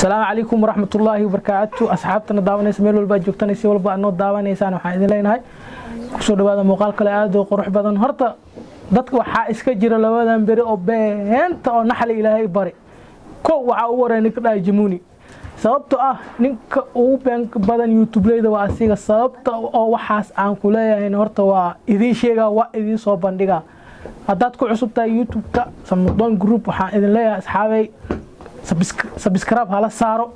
السلام عليكم ورحمة الله وبركاته أصحابتنا داواني سميل والبا جوجتنا سي والبا أنو داواني سان waxaan idin leenahay kusoo dhawaada muuqaal kale aad oo qurux badan horta dadka waxa iska jira labadan bari oo beenta oo naxli Ilaahay bari ko waxa uu wareey ninka dhaay Jamuni sababtoo ah ninka uu been badan YouTube-leyda waa asiga sababta oo waxaas aan ku leeyahay horta waa idin sheega waa idin soo bandhiga hadaad ku cusubtahay YouTube-ka Samudon Group waxaan idin leeyahay asxaabay subscribe hala saaro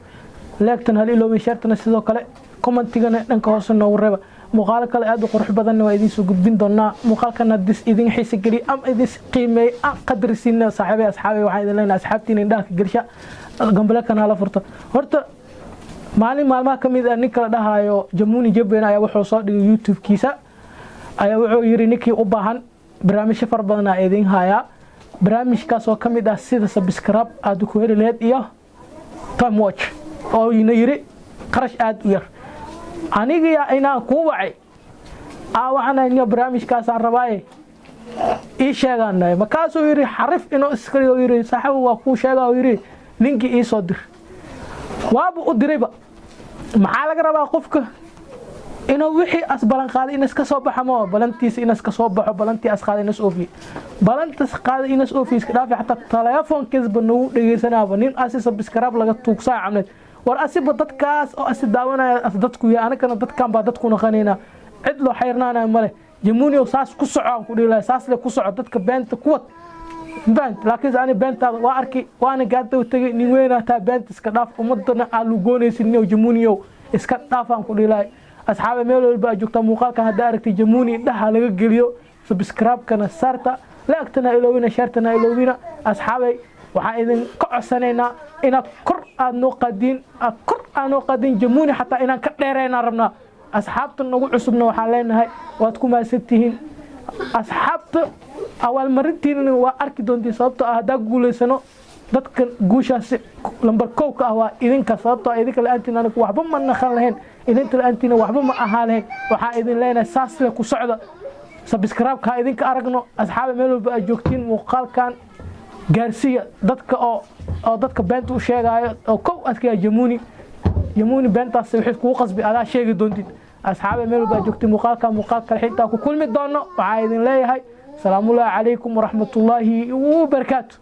like-tan hal iloobi share-tan sidoo kale comment-tigana dhanka hoose noo reeba muuqaal kale aad u qurux badan waa idin soo gudbin doonaa muuqaalkana dis idin xiiso geli am idin qiimeey qadrisiina saaxiibay asxaabay waxaan idin leenahay asxaabtiina indhaha gelsha gambale kana la furto horta maalmaha kamid ah ninka la dhahayo Jamuni Jabeen ayaa wuxuu soo dhigay YouTube-kiisa ayaa wuxuu yiri ninkii u baahan barnaamij far badan ay idin haya barnaamijkaas oo kamid ah sida subscribe aad ku heli lahayd iyo time watch oo yiri qarash aad u yar aniga inaan ku wacay waxaan inoo barnaamijkaas aan rabay ii sheeganay markaasuu yiri xarif inoo iskariyo yiri saaxiib waa ku sheegaa yiri linki ii soo dir waaba u dirayba maxaa laga rabaa qofka inuu wixii asbalan qaaday in iska soo baxamo balantiis in iska soo baxo balantii as qaaday in is oofi balantas qaaday in is oofi iska dhaafi hatta telefoonkiisba noo dhageysanaaba nin asi subscribe laga tuugsaa camnad war asiba dadkaas oo asi daawanaya as dadku yaa anagana dadkan baa dadku naqanayna cid loo xeyrnaana male Jamuni oo saas ku socon ku dhilay saas le ku soco dadka beenta kuwad bent laakiin aan beenta waa arki waana gaadda u tagay nin weyn ta beenta iska dhaaf umadana alu goonaysin oo Jamuni oo iska dhaafan ku dhilay asxaabe meel walba joogta muuqaalkan hada aragtay Jamuni dhaha laga geliyo subscribe kana sarta like-tana iloobina share-tana iloobina asxaabe waxaan idin ka codsanaynaa ina kor aad noo qadin Jamuni hatta inaan ka dheereena rabnaa asxaabta nagu cusubna waxaan leenahay waad ku maasantihiin asxaabta awal marintiina waa arki doontii sababtoo ah hadaa guuleysano dadka guushaas lambar 1 ka ah waa idinka sababtoo idinka la'aantina anigu waxba ma naqan lahayn idinka la'aantina waxba ma ahaa lahayn waxaan idin leenahay saas le ku socda subscribe ka idinka aragno asxaab meel walba aad joogtiin muuqaalkan gaarsiya dadka oo dadka beenta u sheegayo oo kow askaya Jamuni beentaas wixii ku qasbi adaa sheegi doontid asxaab meel walba joogtiin muuqaal kale xitaa ku kulmi doono waxaan idin leeyahay salaamu alaykum wa rahmatullahi wa barakatuh